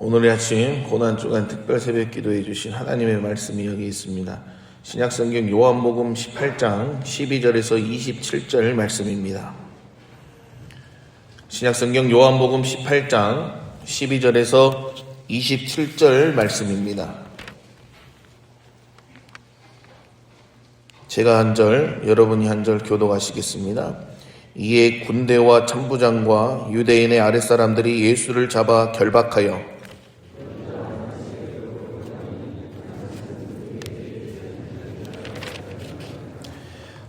오늘 아침 고난주간 특별 새벽 기도해 주신 하나님의 말씀이 여기 있습니다. 신약성경 요한복음 18장 12절에서 27절 말씀입니다. 신약성경 요한복음 18장 12절에서 27절 말씀입니다. 제가 한 절, 여러분이 한 절 교독하시겠습니다. 이에 군대와 천부장과 유대인의 아랫사람들이 예수를 잡아 결박하여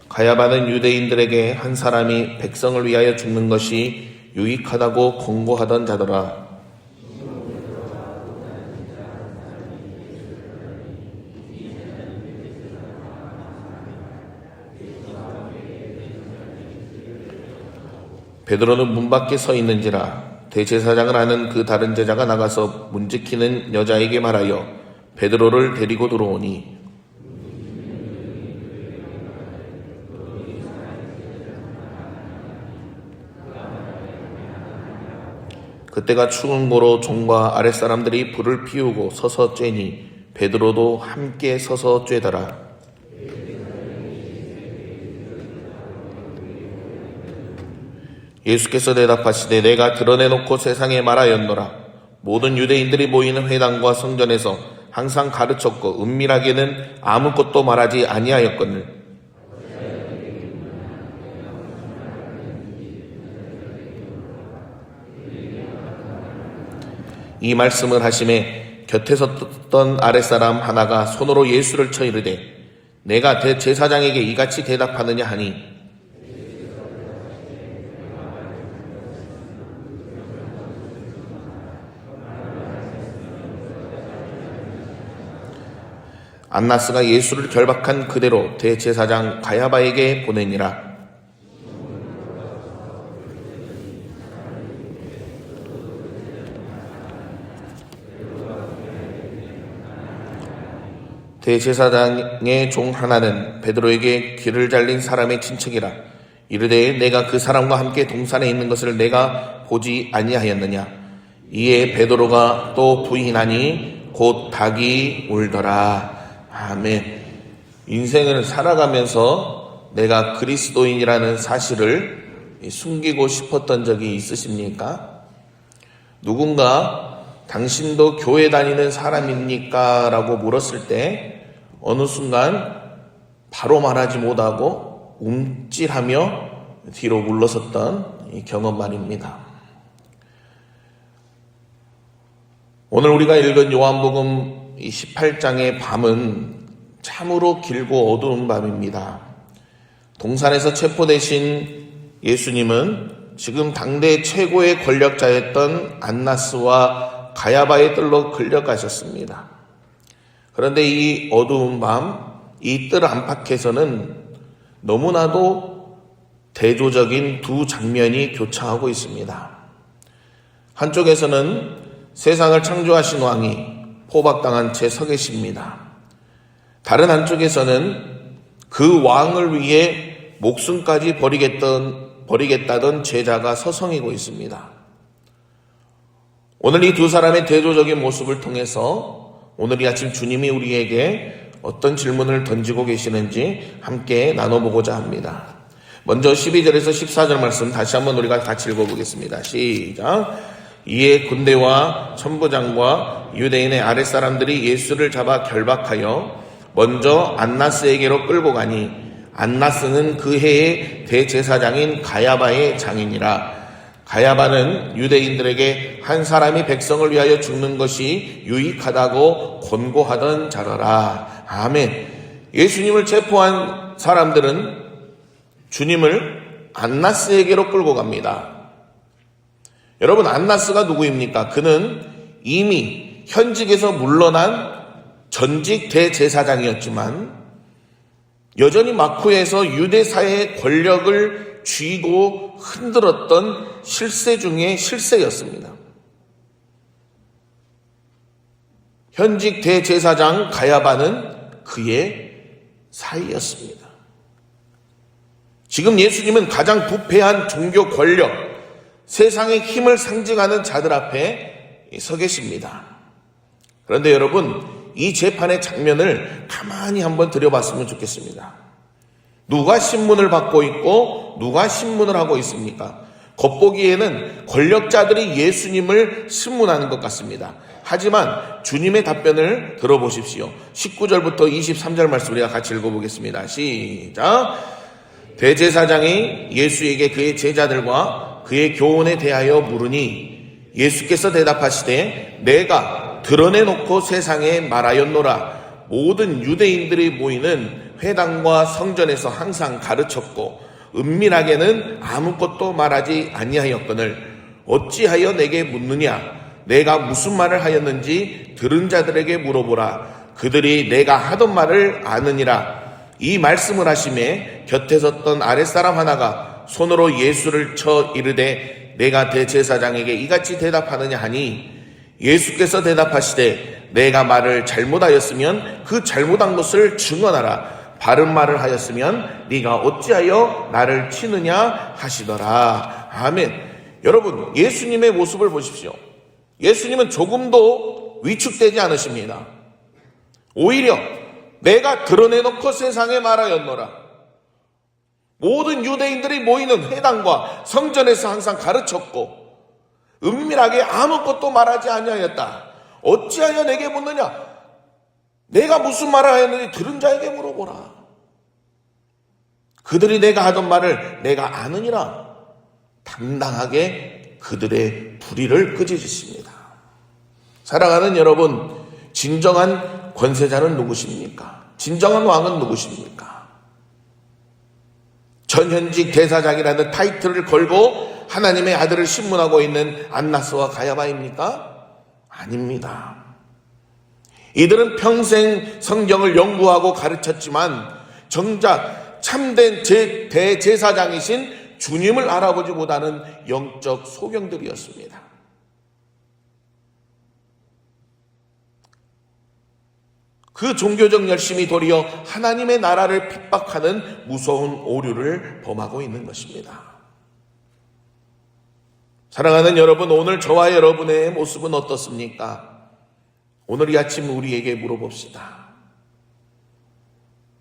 가야바는 유대인들에게 한 사람이 백성을 위하여 죽는 것이 유익하다고 권고하던 자더라. 베드로는 문 밖에 서 있는지라 대제사장을 아는 그 다른 제자가 나가서 문 지키는 여자에게 말하여 베드로를 데리고 들어오니 그때가 추운 고로 종과 아랫사람들이 불을 피우고 서서 쬐니 베드로도 함께 서서 쬐더라. 예수께서 대답하시되 내가 드러내놓고 세상에 말하였노라. 모든 유대인들이 모이는 회당과 성전에서 항상 가르쳤고 은밀하게는 아무것도 말하지 아니하였거늘 이 말씀을 하심에 곁에 섰던 아랫사람 하나가 손으로 예수를 쳐 이르되 내가 대제사장에게 이같이 대답하느냐 하니 안나스가 예수를 결박한 그대로 대제사장 가야바에게 보내니라. 대제사장의 종 하나는 베드로에게 귀를 잘린 사람의 친척이라. 이르되 내가 그 사람과 함께 동산에 있는 것을 내가 보지 아니하였느냐. 이에 베드로가 또 부인하니 곧 닭이 울더라. 아멘. 인생을 살아가면서 내가 그리스도인이라는 사실을 숨기고 싶었던 적이 있으십니까? 누군가 당신도 교회 다니는 사람입니까? 라고 물었을 때 어느 순간 바로 말하지 못하고 움찔하며 뒤로 물러섰던 이 경험 말입니다. 오늘 우리가 읽은 요한복음 18장의 밤은 참으로 길고 어두운 밤입니다. 동산에서 체포되신 예수님은 지금 당대 최고의 권력자였던 안나스와 가야바의 뜰로 끌려가셨습니다. 그런데 이 어두운 밤, 이 뜰 안팎에서는 너무나도 대조적인 두 장면이 교차하고 있습니다. 한쪽에서는 세상을 창조하신 왕이 포박당한 채 서 계십니다. 다른 한쪽에서는 그 왕을 위해 목숨까지 버리겠다던 제자가 서성이고 있습니다. 오늘 이 두 사람의 대조적인 모습을 통해서 오늘 이 아침 주님이 우리에게 어떤 질문을 던지고 계시는지 함께 나눠보고자 합니다. 먼저 12절에서 14절 말씀 다시 한번 우리가 같이 읽어보겠습니다. 시작. 이에 군대와 천부장과 유대인의 아랫사람들이 예수를 잡아 결박하여 먼저 안나스에게로 끌고 가니 안나스는 그 해의 대제사장인 가야바의 장인이라. 가야바는 유대인들에게 한 사람이 백성을 위하여 죽는 것이 유익하다고 권고하던 자더라. 아멘. 예수님을 체포한 사람들은 주님을 안나스에게로 끌고 갑니다. 여러분, 안나스가 누구입니까? 그는 이미 현직에서 물러난 전직 대제사장이었지만 여전히 마쿠에서 유대사회의 권력을 쥐고 흔들었던 실세 중에 실세였습니다. 현직 대제사장 가야바는 그의 사이였습니다. 지금 예수님은 가장 부패한 종교 권력, 세상의 힘을 상징하는 자들 앞에 서 계십니다. 그런데 여러분, 이 재판의 장면을 가만히 한번 들여봤으면 좋겠습니다. 누가 신문을 받고 있고 누가 신문을 하고 있습니까? 겉보기에는 권력자들이 예수님을 신문하는 것 같습니다. 하지만 주님의 답변을 들어보십시오. 19절부터 23절 말씀 우리가 같이 읽어보겠습니다. 시작. 대제사장이 예수에게 그의 제자들과 그의 교훈에 대하여 물으니 예수께서 대답하시되 내가 드러내놓고 세상에 말하였노라. 모든 유대인들이 모이는 회당과 성전에서 항상 가르쳤고 은밀하게는 아무것도 말하지 아니하였거늘 어찌하여 내게 묻느냐. 내가 무슨 말을 하였는지 들은 자들에게 물어보라. 그들이 내가 하던 말을 아느니라. 이 말씀을 하심에 곁에 섰던 아랫사람 하나가 손으로 예수를 쳐 이르되 내가 대제사장에게 이같이 대답하느냐 하니 예수께서 대답하시되 내가 말을 잘못하였으면 그 잘못한 것을 증언하라. 바른 말을 하였으면 네가 어찌하여 나를 치느냐 하시더라. 아멘. 여러분, 예수님의 모습을 보십시오. 예수님은 조금도 위축되지 않으십니다. 오히려 내가 드러내놓고 세상에 말하였노라. 모든 유대인들이 모이는 회당과 성전에서 항상 가르쳤고 은밀하게 아무것도 말하지 아니하였다. 어찌하여 내게 묻느냐. 내가 무슨 말을 하였는지 들은 자에게 물어보라. 그들이 내가 하던 말을 내가 아느니라. 당당하게 그들의 불의를 끄집으십니다. 사랑하는 여러분, 진정한 권세자는 누구십니까? 진정한 왕은 누구십니까? 전현직 대사장이라는 타이틀을 걸고 하나님의 아들을 신문하고 있는 안나스와 가야바입니까? 아닙니다. 이들은 평생 성경을 연구하고 가르쳤지만 정작 참된 대제사장이신 주님을 알아보지 못하는 영적 소경들이었습니다. 그 종교적 열심이 도리어 하나님의 나라를 핍박하는 무서운 오류를 범하고 있는 것입니다. 사랑하는 여러분, 오늘 저와 여러분의 모습은 어떻습니까? 오늘 이 아침 우리에게 물어봅시다.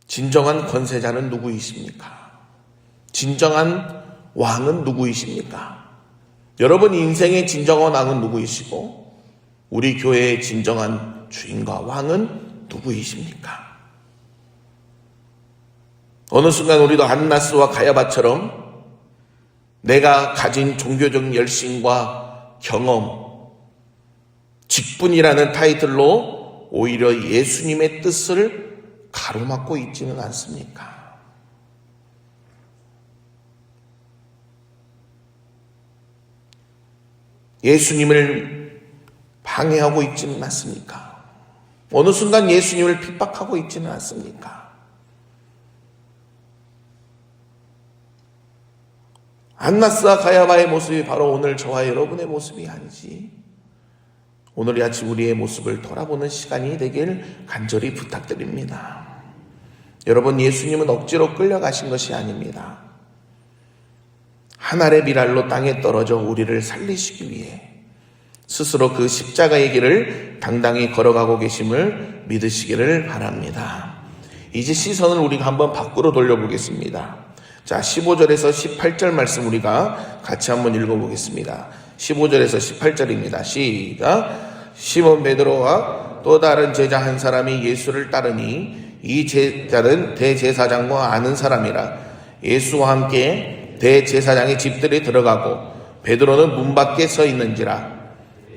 진정한 권세자는 누구이십니까? 진정한 왕은 누구이십니까? 여러분 인생의 진정한 왕은 누구이시고 우리 교회의 진정한 주인과 왕은 누구이십니까? 어느 순간 우리도 안나스와 가야바처럼 내가 가진 종교적 열심과 경험, 직분이라는 타이틀로 오히려 예수님의 뜻을 가로막고 있지는 않습니까? 예수님을 방해하고 있지는 않습니까? 어느 순간 예수님을 핍박하고 있지는 않습니까? 안나스와 가야바의 모습이 바로 오늘 저와 여러분의 모습이 아니지. 오늘 이 아침 우리의 모습을 돌아보는 시간이 되길 간절히 부탁드립니다. 여러분, 예수님은 억지로 끌려가신 것이 아닙니다. 하늘의 미랄로 땅에 떨어져 우리를 살리시기 위해 스스로 그 십자가의 길을 당당히 걸어가고 계심을 믿으시기를 바랍니다. 이제 시선을 우리가 한번 밖으로 돌려보겠습니다. 자, 15절에서 18절 말씀 우리가 같이 한번 읽어보겠습니다. 15절에서 18절입니다. 시작. 시몬 베드로와 또 다른 제자 한 사람이 예수를 따르니 이 제자는 대제사장과 아는 사람이라. 예수와 함께 대제사장의 집들이 들어가고 베드로는 문 밖에 서 있는지라.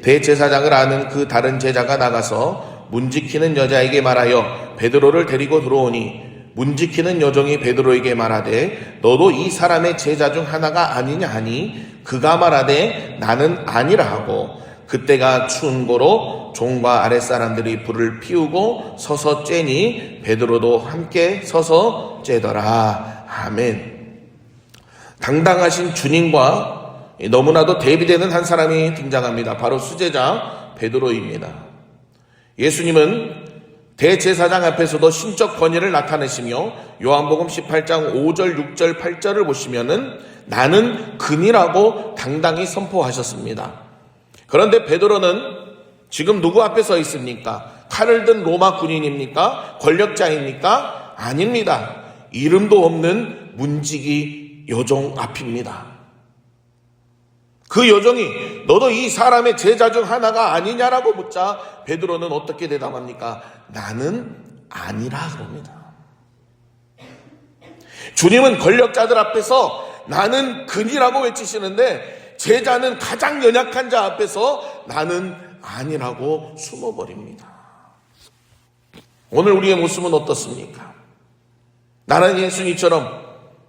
대제사장을 아는 그 다른 제자가 나가서 문 지키는 여자에게 말하여 베드로를 데리고 들어오니 문 지키는 여종이 베드로에게 말하되 너도 이 사람의 제자 중 하나가 아니냐 하니 그가 말하되 나는 아니라 하고 그때가 추운 고로 종과 아랫사람들이 불을 피우고 서서 쬐니 베드로도 함께 서서 쬐더라. 아멘. 당당하신 주님과 너무나도 대비되는 한 사람이 등장합니다. 바로 수제자 베드로입니다. 예수님은 대제사장 앞에서도 신적 권위를 나타내시며 요한복음 18장 5절, 6절, 8절을 보시면은 나는 그니라고 당당히 선포하셨습니다. 그런데 베드로는 지금 누구 앞에 서 있습니까? 칼을 든 로마 군인입니까? 권력자입니까? 아닙니다. 이름도 없는 문지기 여종 앞입니다. 그 여종이 너도 이 사람의 제자 중 하나가 아니냐라고 묻자 베드로는 어떻게 대답합니까? 나는 아니라 그럽니다. 주님은 권력자들 앞에서 나는 근이라고 외치시는데 제자는 가장 연약한 자 앞에서 나는 아니라고 숨어버립니다. 오늘 우리의 모습은 어떻습니까? 나는 예수님처럼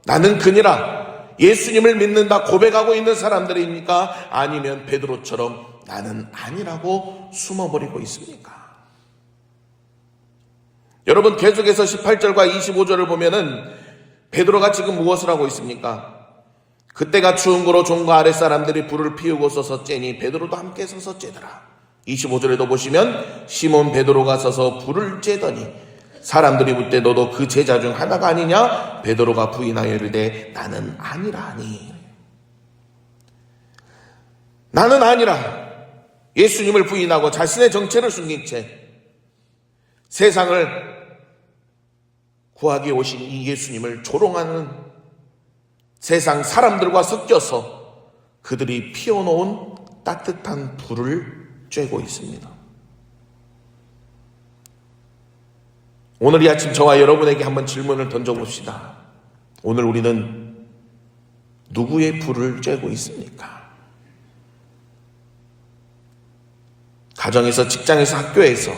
나는 근이라 예수님을 믿는다 고백하고 있는 사람들입니까? 아니면 베드로처럼 나는 아니라고 숨어버리고 있습니까? 여러분 계속해서 18절과 25절을 보면은 베드로가 지금 무엇을 하고 있습니까? 그때가 추운 거로 종과 아랫 사람들이 불을 피우고 서서 쬐니 베드로도 함께 서서 쬐더라. 25절에도 보시면 시몬 베드로가 서서 불을 쬐더니 사람들이 묻되 너도 그 제자 중 하나가 아니냐? 베드로가 부인하여 이르되 나는 아니라 하니. 나는 아니라 예수님을 부인하고 자신의 정체를 숨긴 채 세상을 구하기 오신 이 예수님을 조롱하는 세상 사람들과 섞여서 그들이 피워놓은 따뜻한 불을 쬐고 있습니다. 오늘 이 아침 저와 여러분에게 한번 질문을 던져봅시다. 오늘 우리는 누구의 불을 쬐고 있습니까? 가정에서, 직장에서, 학교에서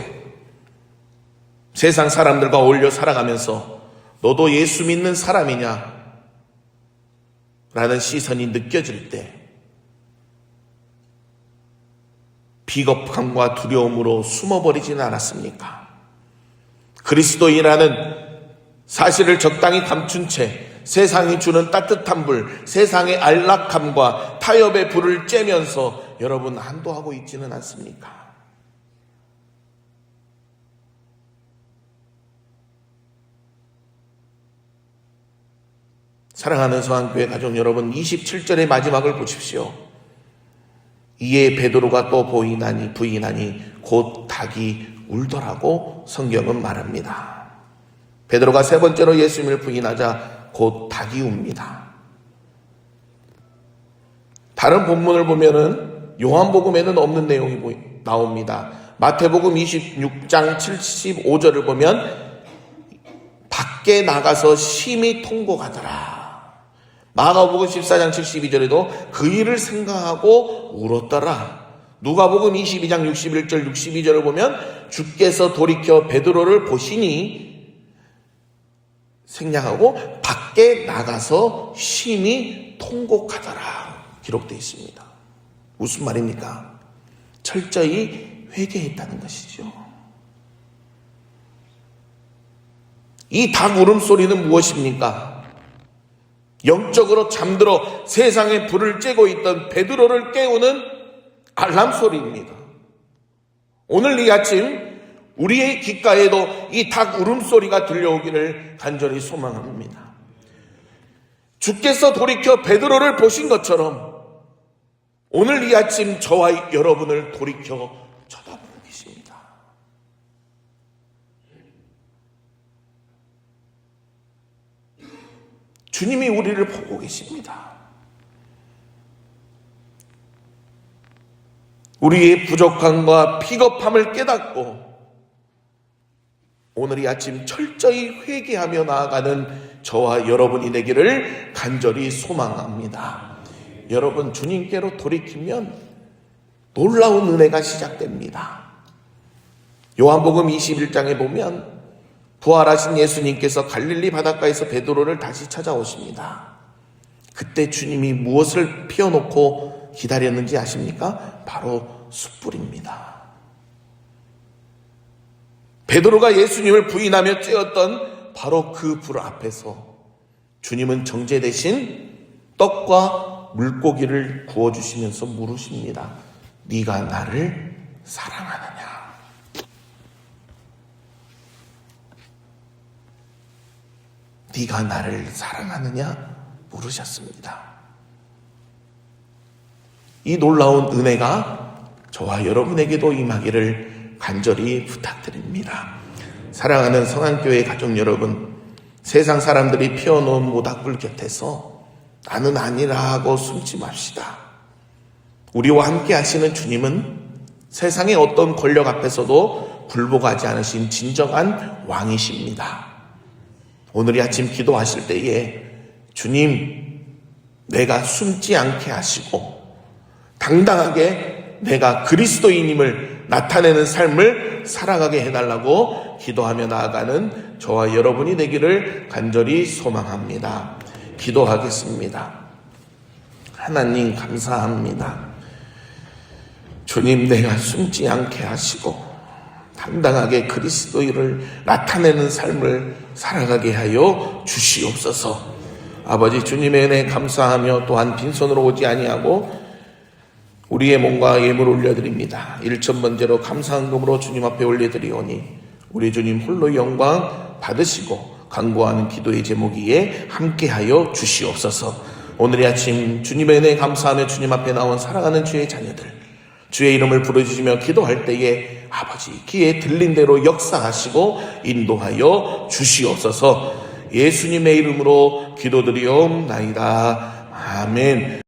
세상 사람들과 어울려 살아가면서 너도 예수 믿는 사람이냐? 라는 시선이 느껴질 때 비겁함과 두려움으로 숨어버리지는 않았습니까? 그리스도인이라는 사실을 적당히 감춘 채 세상이 주는 따뜻한 불, 세상의 안락함과 타협의 불을 쬐면서 여러분 안도하고 있지는 않습니까? 사랑하는 서한교회 가족 여러분, 27절의 마지막을 보십시오. 이에 베드로가 또 부인하니 곧 닭이 울더라고 성경은 말합니다. 베드로가 세 번째로 예수님을 부인하자 곧 닭이 웁니다. 다른 본문을 보면은 요한복음에는 없는 내용이 나옵니다. 마태복음 26장 75절을 보면 밖에 나가서 심히 통곡하더라. 마가복음 14장 72절에도 그 일을 생각하고 울었더라. 누가복음 22장 61절 62절을 보면 주께서 돌이켜 베드로를 보시니 생략하고 밖에 나가서 심히 통곡하더라 기록되어 있습니다. 무슨 말입니까? 철저히 회개했다는 것이죠. 이 닭 울음소리는 무엇입니까? 영적으로 잠들어 세상에 불을 쬐고 있던 베드로를 깨우는 알람 소리입니다. 오늘 이 아침 우리의 귓가에도 이 닭 울음소리가 들려오기를 간절히 소망합니다. 주께서 돌이켜 베드로를 보신 것처럼 오늘 이 아침 저와 여러분을 돌이켜 쳐다보고 계십니다. 주님이 우리를 보고 계십니다. 우리의 부족함과 비겁함을 깨닫고 오늘 이 아침 철저히 회개하며 나아가는 저와 여러분이 되기를 간절히 소망합니다. 여러분 주님께로 돌이키면 놀라운 은혜가 시작됩니다. 요한복음 21장에 보면 부활하신 예수님께서 갈릴리 바닷가에서 베드로를 다시 찾아오십니다. 그때 주님이 무엇을 피워놓고 기다렸는지 아십니까? 바로 숯불입니다. 베드로가 예수님을 부인하며 쬐었던 바로 그 불 앞에서 주님은 정죄 대신 떡과 물고기를 구워주시면서 물으십니다. 네가 나를 사랑하느냐? 네가 나를 사랑하느냐? 물으셨습니다. 이 놀라운 은혜가 저와 여러분에게도 임하기를 간절히 부탁드립니다. 사랑하는 성안교회 가족 여러분, 세상 사람들이 피워놓은 모닥불 곁에서 나는 아니라 하고 숨지 맙시다. 우리와 함께 하시는 주님은 세상의 어떤 권력 앞에서도 굴복하지 않으신 진정한 왕이십니다. 오늘 이 아침 기도하실 때에 주님, 내가 숨지 않게 하시고 당당하게 내가 그리스도인임을 나타내는 삶을 살아가게 해달라고 기도하며 나아가는 저와 여러분이 되기를 간절히 소망합니다. 기도하겠습니다. 하나님 감사합니다. 주님, 내가 숨지 않게 하시고 당당하게 그리스도인을 나타내는 삶을 살아가게 하여 주시옵소서. 아버지, 주님의 은혜 감사하며 또한 빈손으로 오지 아니하고 우리의 몸과 예물 올려드립니다. 일천번제로 감사헌금으로 주님 앞에 올려드리오니 우리 주님 홀로 영광 받으시고 간구하는 기도의 제목이에 함께하여 주시옵소서. 오늘 아침 주님의 은혜 감사하며 주님 앞에 나온 사랑하는 주의 자녀들, 주의 이름을 부르짖으며 기도할 때에 아버지 귀에 들린 대로 역사하시고 인도하여 주시옵소서. 예수님의 이름으로 기도드리옵나이다. 아멘.